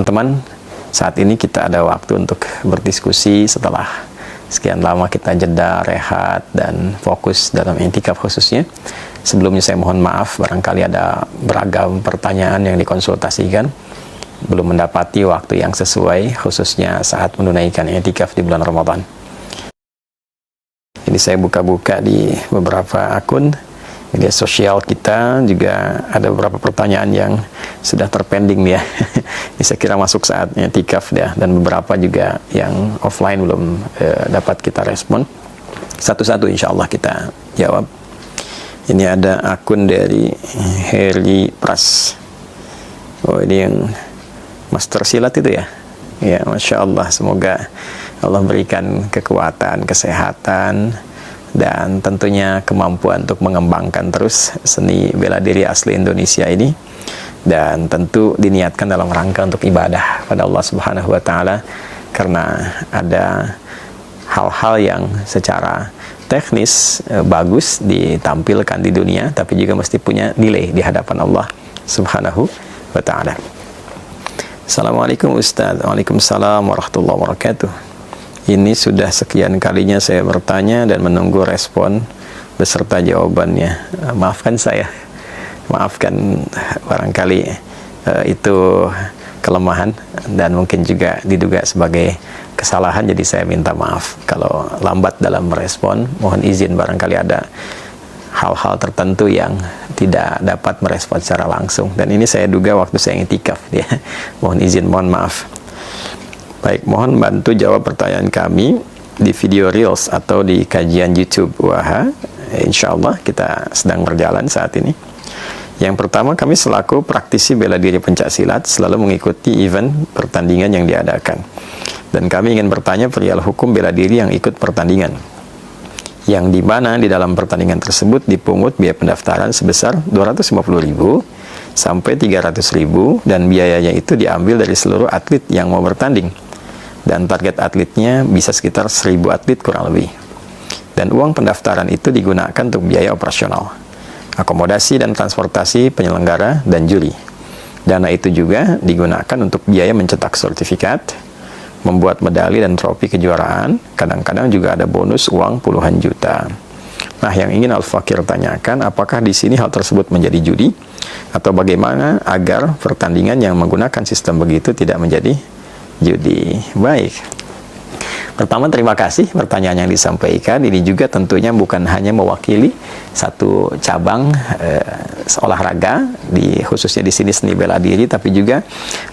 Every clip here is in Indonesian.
teman-teman, saat ini kita ada waktu untuk berdiskusi setelah sekian lama kita jeda, rehat, dan fokus dalam i'tikaf khususnya. Sebelumnya saya mohon maaf, barangkali ada beragam pertanyaan yang dikonsultasikan, belum mendapati waktu yang sesuai, khususnya saat menunaikan i'tikaf di bulan Ramadan. Ini saya buka-buka di beberapa akun media sosial kita, juga ada beberapa pertanyaan yang sudah terpending ya. Ini saya kira masuk saatnya i'tikaf ya, dan beberapa juga yang offline belum dapat kita respon. Satu-satu insya Allah kita jawab. Ini ada akun dari Heri Pras. Oh, ini yang master silat itu ya. Ya, Masya Allah, semoga Allah berikan kekuatan, kesehatan, dan tentunya kemampuan untuk mengembangkan terus seni bela diri asli Indonesia ini, dan tentu diniatkan dalam rangka untuk ibadah pada Allah Subhanahu wa Ta'ala, karena ada hal-hal yang secara teknis bagus ditampilkan di dunia, tapi juga mesti punya nilai di hadapan Allah Subhanahu wa Ta'ala. Assalamualaikum Ustaz. Waalaikumsalam warahmatullahi wabarakatuh. Ini sudah sekian kalinya saya bertanya dan menunggu respon beserta jawabannya. Maafkan saya, maafkan barangkali itu kelemahan dan mungkin juga diduga sebagai kesalahan, jadi saya minta maaf kalau lambat dalam merespon. Mohon izin barangkali ada hal-hal tertentu yang tidak dapat merespon secara langsung, dan ini saya duga waktu saya i'tikaf ya. Mohon izin, mohon maaf. Baik, mohon bantu jawab pertanyaan kami di video Reels atau di kajian YouTube Waha. Insya Allah kita sedang berjalan saat ini. Yang pertama, kami selaku praktisi bela diri pencaksilat selalu mengikuti event pertandingan yang diadakan, dan kami ingin bertanya perihal hukum bela diri yang ikut pertandingan, yang dimana di dalam pertandingan tersebut dipungut biaya pendaftaran sebesar 250.000 sampai 300.000, dan biayanya itu diambil dari seluruh atlet yang mau bertanding, dan target atletnya bisa sekitar 1.000 atlet kurang lebih, dan uang pendaftaran itu digunakan untuk biaya operasional, akomodasi dan transportasi penyelenggara dan juri. Dana itu juga digunakan untuk biaya mencetak sertifikat, membuat medali dan trofi kejuaraan, kadang-kadang juga ada bonus uang puluhan juta. Nah, yang ingin Al-Fakir tanyakan, apakah di sini hal tersebut menjadi judi, atau bagaimana agar pertandingan yang menggunakan sistem begitu tidak menjadi judi? Baik. Pertama, terima kasih pertanyaan yang disampaikan. Ini juga tentunya bukan hanya mewakili satu cabang olahraga, khususnya di sini seni bela diri, tapi juga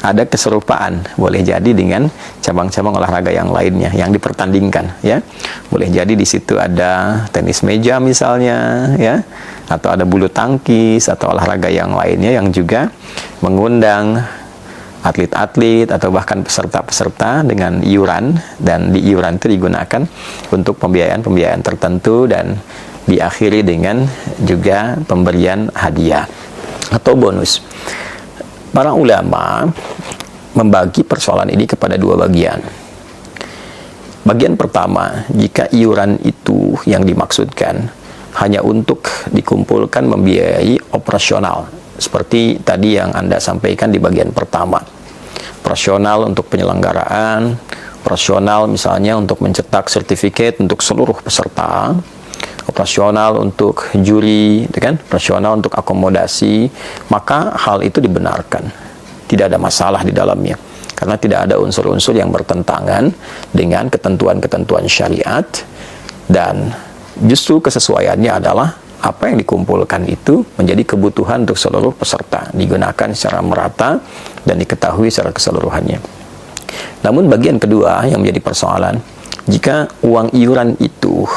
ada keserupaan, boleh jadi dengan cabang-cabang olahraga yang lainnya yang dipertandingkan ya. Boleh jadi di situ ada tenis meja misalnya ya, atau ada bulu tangkis atau olahraga yang lainnya yang juga mengundang atlet-atlet atau bahkan peserta-peserta dengan iuran, dan di iuran itu digunakan untuk pembiayaan-pembiayaan tertentu, dan diakhiri dengan juga pemberian hadiah atau bonus. Para ulama membagi persoalan ini kepada dua bagian. Bagian pertama, jika iuran itu yang dimaksudkan hanya untuk dikumpulkan membiayai operasional, seperti tadi yang Anda sampaikan di bagian pertama, operasional untuk penyelenggaraan, operasional misalnya untuk mencetak sertifikat untuk seluruh peserta, operasional untuk juri, operasional untuk akomodasi, maka hal itu dibenarkan, tidak ada masalah di dalamnya, karena tidak ada unsur-unsur yang bertentangan dengan ketentuan-ketentuan syariat, dan justru kesesuaiannya adalah apa yang dikumpulkan itu menjadi kebutuhan untuk seluruh peserta, digunakan secara merata dan diketahui secara keseluruhannya. Namun bagian kedua yang menjadi persoalan, jika uang iuran itu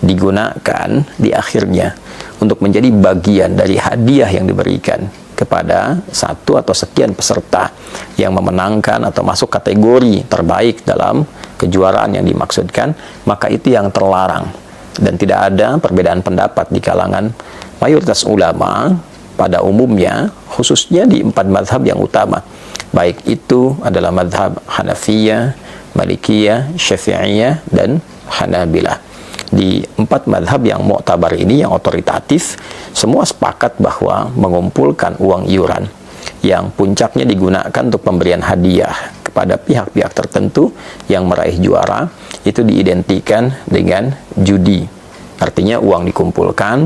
digunakan di akhirnya untuk menjadi bagian dari hadiah yang diberikan kepada satu atau sekian peserta yang memenangkan atau masuk kategori terbaik dalam kejuaraan yang dimaksudkan, maka itu yang terlarang. Dan tidak ada perbedaan pendapat di kalangan mayoritas ulama pada umumnya, khususnya di 4 mazhab yang utama, baik itu adalah mazhab Hanafiyah, Malikiyah, Syafi'iyah, dan Hanabilah. di 4 madhab yang mu'tabar ini, yang otoritatif, semua sepakat bahwa mengumpulkan uang iuran yang puncaknya digunakan untuk pemberian hadiah kepada pihak-pihak tertentu yang meraih juara, itu diidentikan dengan judi. Artinya uang dikumpulkan,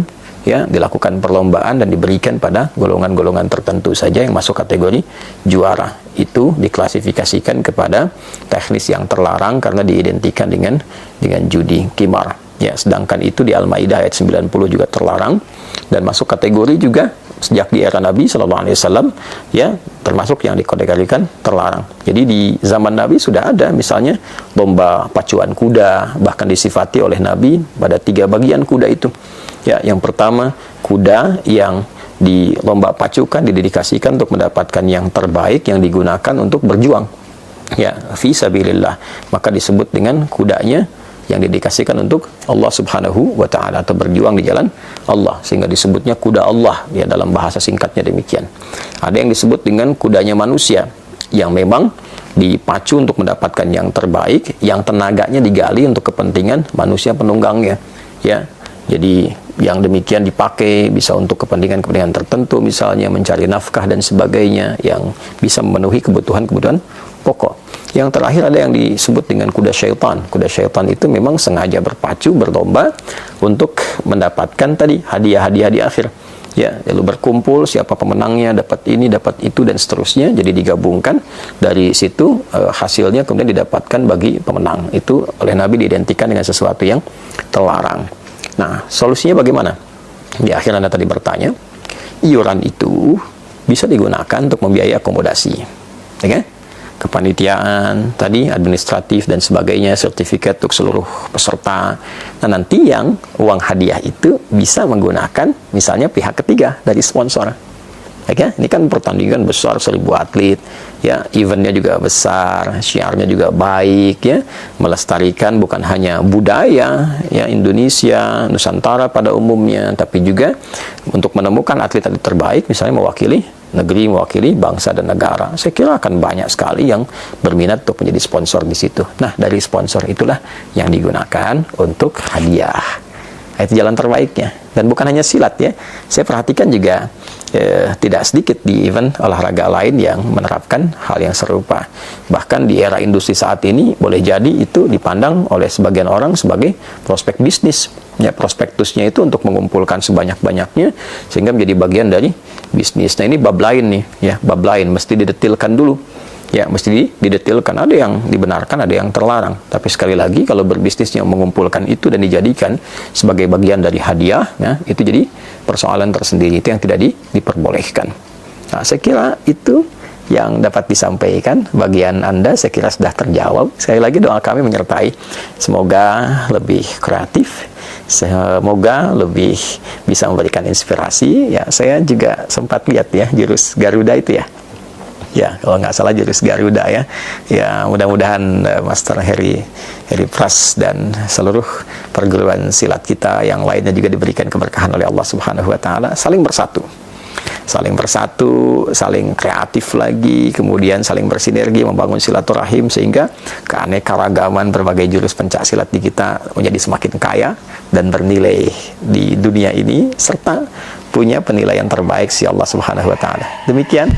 ya, dilakukan perlombaan dan diberikan pada golongan-golongan tertentu saja yang masuk kategori juara. Itu diklasifikasikan kepada teknis yang terlarang karena diidentikan dengan judi, qimar. Ya, sedangkan itu di Al-Maidah ayat 90 juga terlarang dan masuk kategori juga sejak di era Nabi Shallallahu Alaihi Wasallam, ya, termasuk yang dikategorikan terlarang. Jadi di zaman Nabi sudah ada misalnya lomba pacuan kuda, bahkan disifati oleh Nabi pada 3 bagian kuda itu. Ya, yang pertama kuda yang di lomba pacukan didedikasikan untuk mendapatkan yang terbaik yang digunakan untuk berjuang, ya, fi sabilillah, maka disebut dengan kudanya yang didedikasikan untuk Allah Subhanahu wa Ta'ala atau berjuang di jalan Allah, sehingga disebutnya kuda Allah, ya, dalam bahasa singkatnya demikian. Ada yang disebut dengan kudanya manusia yang memang dipacu untuk mendapatkan yang terbaik, yang tenaganya digali untuk kepentingan manusia penunggangnya, ya. Jadi yang demikian dipakai bisa untuk kepentingan-kepentingan tertentu, misalnya mencari nafkah dan sebagainya, yang bisa memenuhi kebutuhan-kebutuhan pokok. Yang terakhir ada yang disebut dengan kuda syaitan. Kuda syaitan itu memang sengaja berpacu, berlomba untuk mendapatkan tadi hadiah-hadiah di akhir. Ya, lalu berkumpul siapa pemenangnya, dapat ini, dapat itu, dan seterusnya. Jadi digabungkan, dari situ hasilnya kemudian didapatkan bagi pemenang. Itu oleh Nabi diidentikan dengan sesuatu yang terlarang. Nah, solusinya bagaimana? Di akhir Anda tadi bertanya, iuran itu bisa digunakan untuk membiayai akomodasi, ya kan? Kepanitiaan, tadi administratif dan sebagainya, sertifikat untuk seluruh peserta. Nah, nanti yang uang hadiah itu bisa menggunakan misalnya pihak ketiga dari sponsor. Ya, ini kan pertandingan besar, 1000 atlet, ya, eventnya juga besar, syiarnya juga baik, ya, melestarikan bukan hanya budaya, ya, Indonesia, Nusantara pada umumnya, tapi juga untuk menemukan atlet-atlet terbaik, misalnya mewakili negeri, mewakili bangsa dan negara. Saya kira akan banyak sekali yang berminat untuk menjadi sponsor di situ. Nah, dari sponsor itulah yang digunakan untuk hadiah. Itu jalan terbaiknya. Dan bukan hanya silat, ya. Saya perhatikan juga tidak sedikit di event olahraga lain yang menerapkan hal yang serupa. Bahkan di era industri saat ini boleh jadi itu dipandang oleh sebagian orang sebagai prospek bisnis. Ya, prospektusnya itu untuk mengumpulkan sebanyak-banyaknya sehingga menjadi bagian dari bisnis. Nah, ini bab lain nih, ya, bab lain mesti didetilkan dulu. Ya, mesti didetilkan, ada yang dibenarkan, ada yang terlarang. Tapi sekali lagi, kalau berbisnisnya mengumpulkan itu dan dijadikan sebagai bagian dari hadiah, ya, itu jadi persoalan tersendiri, itu yang tidak diperbolehkan. Nah, saya kira itu yang dapat disampaikan. Bagian Anda saya kira sudah terjawab. Sekali lagi doa kami menyertai, semoga lebih kreatif, semoga lebih bisa memberikan inspirasi. Ya, saya juga sempat lihat, ya, jurus Garuda itu, ya. Ya, kalau nggak salah jurus Garuda, ya. Ya, mudah-mudahan Master Heri Pras dan seluruh perguruan silat kita yang lainnya juga diberikan keberkahan oleh Allah Subhanahu wa Ta'ala, saling bersatu, saling kreatif lagi, kemudian saling bersinergi membangun silaturahim sehingga keanekaragaman berbagai jurus pencak silat di kita menjadi semakin kaya dan bernilai di dunia ini serta punya penilaian terbaik si Allah Subhanahu wa Ta'ala. Demikian.